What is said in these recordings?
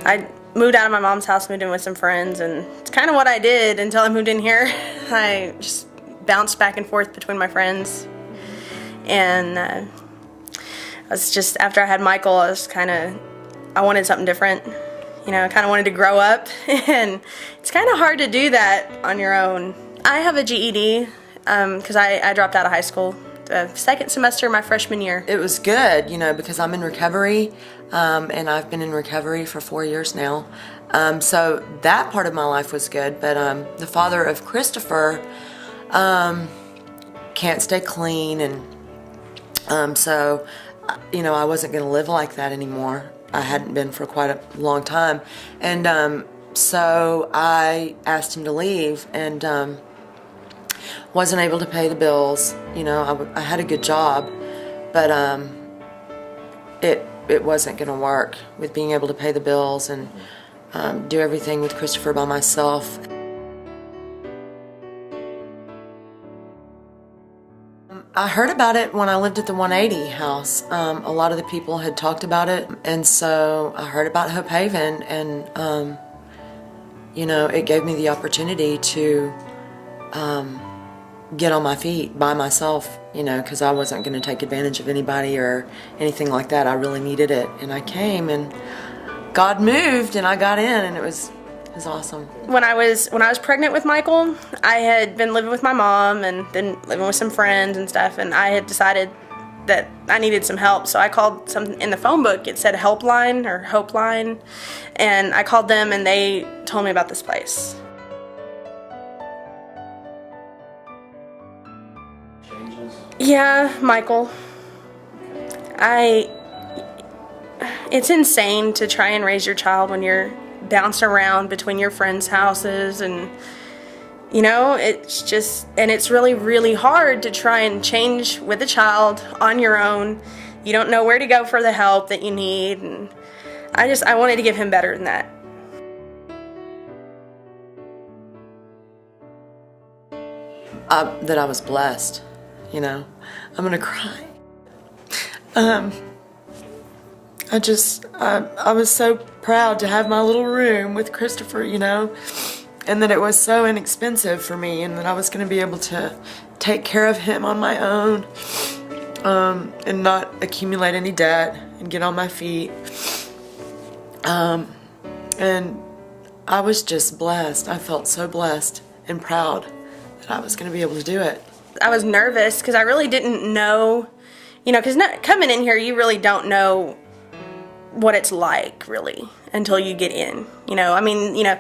I moved out of my mom's house, moved in with some friends, and it's kind of what I did until I moved in here. I just bounced back and forth between my friends, and I was just, after I had Michael, I wanted something different. You know, I kind of wanted to grow up, and it's kind of hard to do that on your own. I have a GED because I dropped out of high school the second semester of my freshman year. It was good, you know, because I'm in recovery, and I've been in recovery for 4 years now. So that part of my life was good, but the father of Christopher can't stay clean, and so, you know, I wasn't going to live like that anymore. I hadn't been for quite a long time, and so I asked him to leave, and wasn't able to pay the bills. You know, I had a good job, but it wasn't going to work with being able to pay the bills and do everything with Christopher by myself. I heard about it when I lived at the 180 house. A lot of the people had talked about it, and so I heard about Hope Haven, and you know, it gave me the opportunity to get on my feet by myself, you know, because I wasn't going to take advantage of anybody or anything like that. I really needed it, and I came, and God moved, and I got in, and it was awesome. When I was pregnant with Michael, I had been living with my mom and then living with some friends and stuff, and I had decided that I needed some help. So I called something in the phone book. It said Helpline or Hope Line, and I called them, and they told me about this place. Yeah, Michael. It's insane to try and raise your child when you're bouncing around between your friends' houses, and you know, it's really, really hard to try and change with a child on your own. You don't know where to go for the help that you need, and I wanted to give him better than that. That I was blessed, you know. I'm gonna cry. I was so proud to have my little room with Christopher, you know, and that it was so inexpensive for me, and that I was going to be able to take care of him on my own, and not accumulate any debt and get on my feet. And I was just blessed. I felt so blessed and proud that I was going to be able to do it. I was nervous because I really didn't know, you know, because coming in here, you really don't know what it's like, really, until you get in. You know, I mean, you know,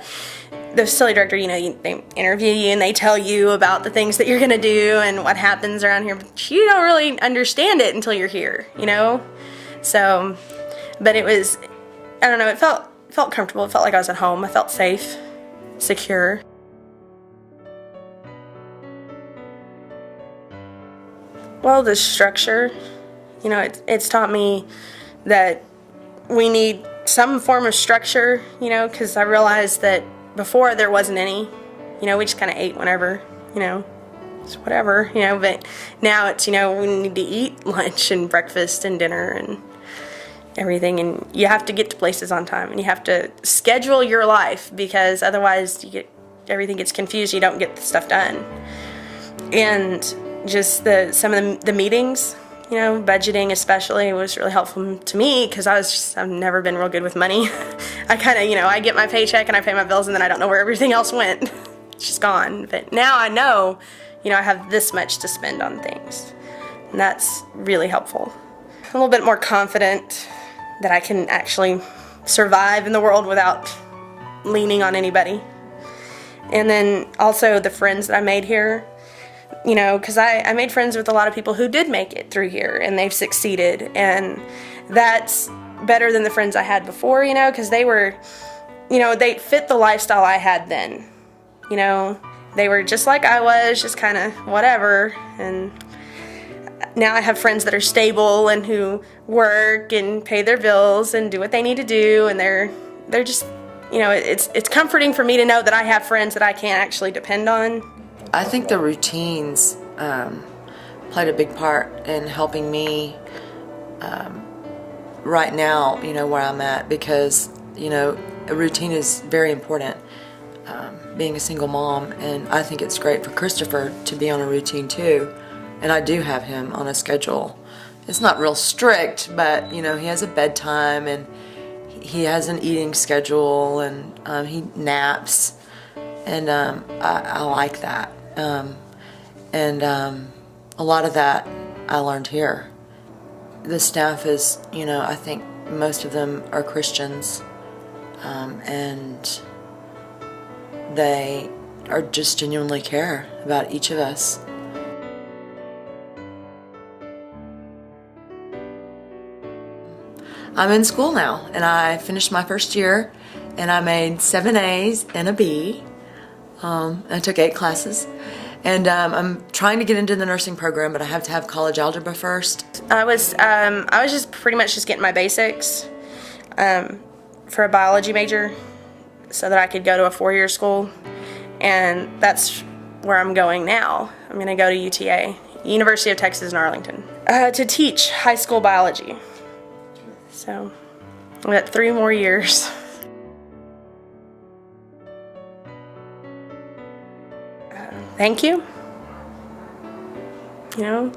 the facility director, you know, they interview you and they tell you about the things that you're going to do and what happens around here, but you don't really understand it until you're here, you know? So, but it was, I don't know, it felt comfortable. It felt like I was at home. I felt safe, secure. Well, the structure, you know, it's taught me that we need some form of structure, you know, because I realized that before there wasn't any. You know, we just kind of ate whenever, you know, it's whatever, you know, but now it's, you know, we need to eat lunch and breakfast and dinner and everything, and you have to get to places on time, and you have to schedule your life, because otherwise everything gets confused, you don't get the stuff done. And just some of the meetings, you know, budgeting especially was really helpful to me, because I've never been real good with money. I kind of, you know, I get my paycheck and I pay my bills, and then I don't know where everything else went. It's just gone. But now I know, you know, I have this much to spend on things, and that's really helpful. I'm a little bit more confident that I can actually survive in the world without leaning on anybody. And then also the friends that I made here, you know, because I made friends with a lot of people who did make it through here, and they've succeeded, and that's better than the friends I had before, you know, because they were, you know, they fit the lifestyle I had then, you know, they were just like I was, just kind of whatever. And now I have friends that are stable and who work and pay their bills and do what they need to do, and they're just, you know, it's comforting for me to know that I have friends that I can actually depend on. I think the routines played a big part in helping me right now, you know, where I'm at, because you know, a routine is very important, being a single mom, and I think it's great for Christopher to be on a routine too, and I do have him on a schedule. It's not real strict, but you know, he has a bedtime and he has an eating schedule, and he naps, and I like that, and a lot of that I learned here. The staff is, you know, I think most of them are Christians, and they are just genuinely care about each of us. I'm in school now, and I finished my first year, and I made 7 A's and a B. I took 8 classes, and I'm trying to get into the nursing program, but I have to have college algebra first. I was just pretty much just getting my basics for a biology major so that I could go to a 4-year school, and that's where I'm going now. I'm going to go to UTA, University of Texas in Arlington, to teach high school biology. So I've got 3 more years. Thank you. You know,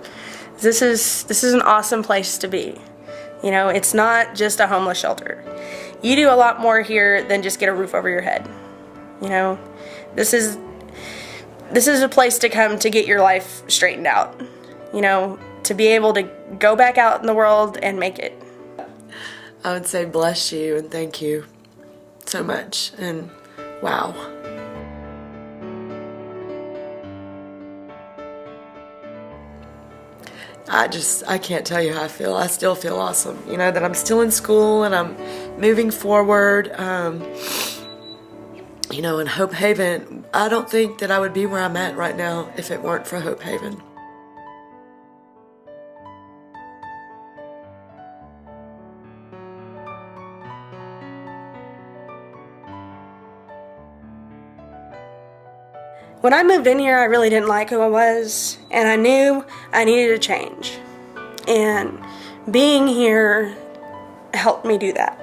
this is an awesome place to be. You know, it's not just a homeless shelter. You do a lot more here than just get a roof over your head. You know, this is a place to come to get your life straightened out. You know, to be able to go back out in the world and make it. I would say bless you and thank you so much, and wow. I can't tell you how I feel. I still feel awesome, you know, that I'm still in school and I'm moving forward. You know, in Hope Haven, I don't think that I would be where I'm at right now if it weren't for Hope Haven. When I moved in here, I really didn't like who I was, and I knew I needed a change. And being here helped me do that.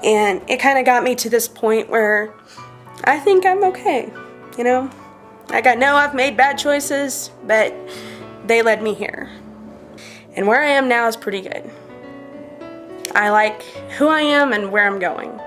And it kind of got me to this point where I think I'm okay, you know? Like, I know I've made bad choices, but they led me here. And where I am now is pretty good. I like who I am and where I'm going.